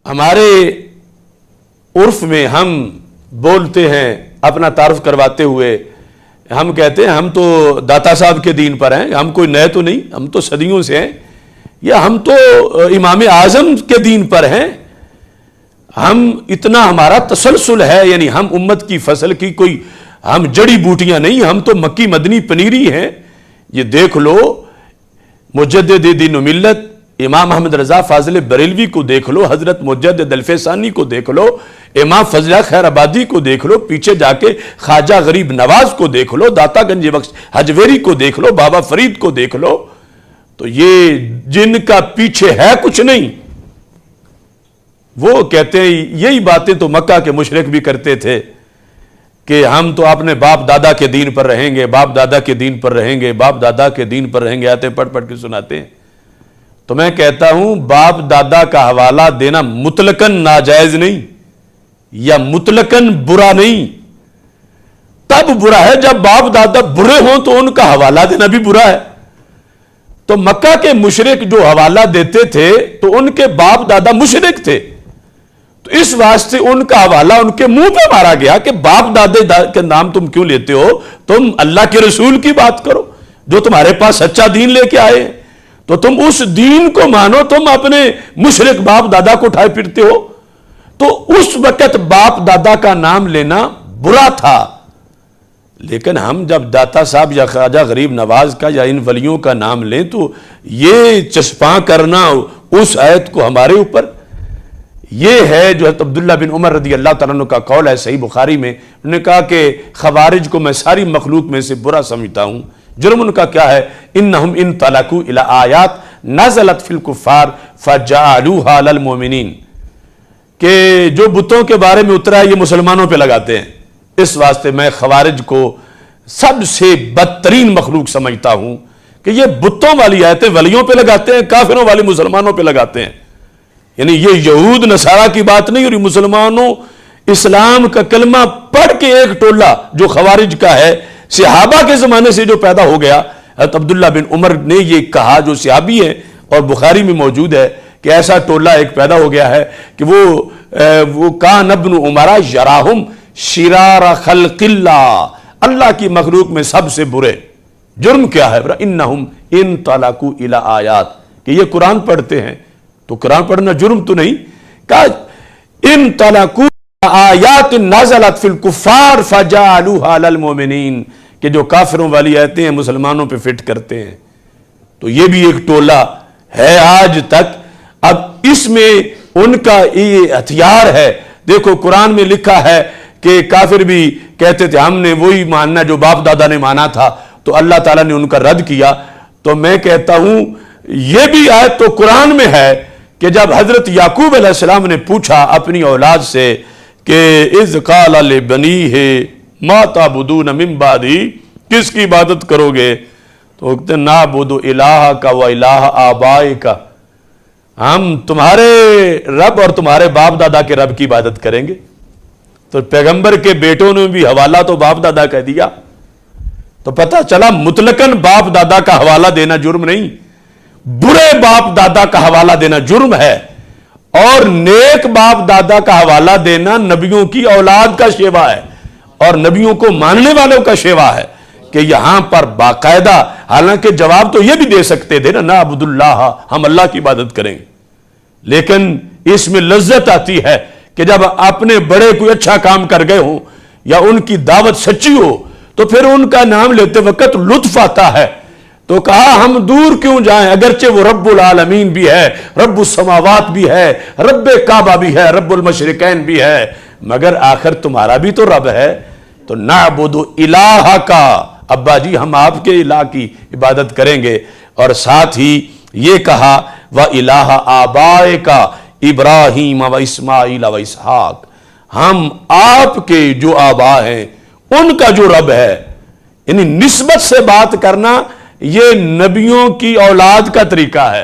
ہمارے عرف میں ہم بولتے ہیں اپنا تعارف کرواتے ہوئے، ہم کہتے ہیں ہم تو داتا صاحب کے دین پر ہیں، ہم کوئی نئے تو نہیں، ہم تو صدیوں سے ہیں، یا ہم تو امام اعظم کے دین پر ہیں، ہم اتنا ہمارا تسلسل ہے، یعنی ہم امت کی فصل کی کوئی ہم جڑی بوٹیاں نہیں، ہم تو مکی مدنی پنیری ہیں۔ یہ دیکھ لو مجدد دین و ملت امام احمد رضا فاضل بریلوی کو دیکھ لو، حضرت مجدد الف ثانی کو دیکھ لو، امام فضلہ خیر آبادی کو دیکھ لو، پیچھے جا کے خواجہ غریب نواز کو دیکھ لو، داتا گنج بخش حجویری کو دیکھ لو، بابا فرید کو دیکھ لو، تو یہ جن کا پیچھے ہے کچھ نہیں، وہ کہتے ہیں یہی باتیں تو مکہ کے مشرک بھی کرتے تھے کہ ہم تو اپنے باپ دادا کے دین پر رہیں گے، باپ دادا کے دین پر رہیں گے، باپ دادا کے دین پر رہیں گے، آتے پڑھ پڑھ کے سناتے ہیں۔ تو میں کہتا ہوں باپ دادا کا حوالہ دینا مطلقاً ناجائز نہیں یا مطلقاً برا نہیں، تب برا ہے جب باپ دادا برے ہوں تو ان کا حوالہ دینا بھی برا ہے۔ تو مکہ کے مشرک جو حوالہ دیتے تھے تو ان کے باپ دادا مشرک تھے، تو اس واسطے ان کا حوالہ ان کے منہ پہ مارا گیا کہ باپ دادے کے نام تم کیوں لیتے ہو، تم اللہ کے رسول کی بات کرو جو تمہارے پاس سچا دین لے کے آئے ہیں، تو تم اس دین کو مانو، تم اپنے مشرک باپ دادا کو اٹھائے پھرتے ہو۔ تو اس وقت باپ دادا کا نام لینا برا تھا، لیکن ہم جب داتا صاحب یا خواجہ غریب نواز کا یا ان ولیوں کا نام لیں تو یہ چسپاں کرنا اس آیت کو ہمارے اوپر، یہ ہے جو حضرت عبداللہ بن عمر رضی اللہ تعالیٰ عنہ کا قول ہے صحیح بخاری میں، انہوں نے کہا کہ خوارج کو میں ساری مخلوق میں سے برا سمجھتا ہوں۔ جرم ان کا کیا ہے؟ انہم ان طلقوا الی آیات نزلت فی الکفار فجعلوها للمؤمنین، کہ جو بتوں کے بارے میں اترا ہے یہ مسلمانوں پہ لگاتے ہیں، اس واسطے میں خوارج کو سب سے بدترین مخلوق سمجھتا ہوں کہ یہ بتوں والی آیتیں ولیوں پہ لگاتے ہیں، کافروں والی مسلمانوں پہ لگاتے ہیں۔ یعنی یہ یہود نصارہ کی بات نہیں، اور یہ مسلمانوں اسلام کا کلمہ پڑھ کے ایک ٹولہ جو خوارج کا ہے، صحابہ کے زمانے سے جو پیدا ہو گیا، حضرت عبداللہ بن عمر نے یہ کہا جو صحابی ہے اور بخاری میں موجود ہے کہ ایسا ٹولہ ایک پیدا ہو گیا ہے کہ وہ کان ابن عمرہ یراہم شرار خلق اللہ، اللہ کی مخلوق میں سب سے برے۔ جرم کیا ہے؟ انہم ان طلقوا الی آیات، کہ یہ قرآن پڑھتے ہیں، تو قرآن پڑھنا جرم تو نہیں، کہا ان طلقوا آیات نازلت فی الکفار فجعلوها للمؤمنین، کہ جو کافروں والی آیتیں ہیں مسلمانوں پہ فٹ کرتے ہیں۔ تو یہ بھی ایک ٹولہ ہے آج تک۔ اب اس میں ان کا یہ ہتھیار ہے، دیکھو قرآن میں لکھا ہے کہ کافر بھی کہتے تھے ہم نے وہی ماننا جو باپ دادا نے مانا تھا، تو اللہ تعالیٰ نے ان کا رد کیا۔ تو میں کہتا ہوں یہ بھی آیت تو قرآن میں ہے کہ جب حضرت یعقوب علیہ السلام نے پوچھا اپنی اولاد سے کہ اذ قال لبنیہ ما تعبدون من بعدی، کس کی عبادت کرو گے؟ تو کہتے ہیں نعبد الہک و الہ آبائک، ہم تمہارے رب اور تمہارے باپ دادا کے رب کی عبادت کریں گے۔ تو پیغمبر کے بیٹوں نے بھی حوالہ تو باپ دادا کہہ دیا، تو پتہ چلا مطلقاً باپ دادا کا حوالہ دینا جرم نہیں، برے باپ دادا کا حوالہ دینا جرم ہے، اور نیک باپ دادا کا حوالہ دینا نبیوں کی اولاد کا شیوا ہے اور نبیوں کو ماننے والوں کا شیوا ہے، کہ یہاں پر باقاعدہ، حالانکہ جواب تو یہ بھی دے سکتے تھے نا نعبد اللہ، ہم اللہ کی عبادت کریں گے، لیکن اس میں لذت آتی ہے کہ جب اپنے بڑے کوئی اچھا کام کر گئے ہوں یا ان کی دعوت سچی ہو تو پھر ان کا نام لیتے وقت لطف آتا ہے۔ تو کہا ہم دور کیوں جائیں، اگرچہ وہ رب العالمین بھی ہے، رب السماوات بھی ہے، رب کعبہ بھی ہے، رب المشرقین بھی ہے، مگر آخر تمہارا بھی تو رب ہے۔ تو نعبد الہ کا، ابا جی ہم آپ کے الہ کی عبادت کریں گے، اور ساتھ ہی یہ کہا وَإِلَٰهَ آبَائِكَ ابراہیم و اسماعیل و اسحاق، ہم آپ کے جو آبا ہیں ان کا جو رب ہے، یعنی نسبت سے بات کرنا یہ نبیوں کی اولاد کا طریقہ ہے۔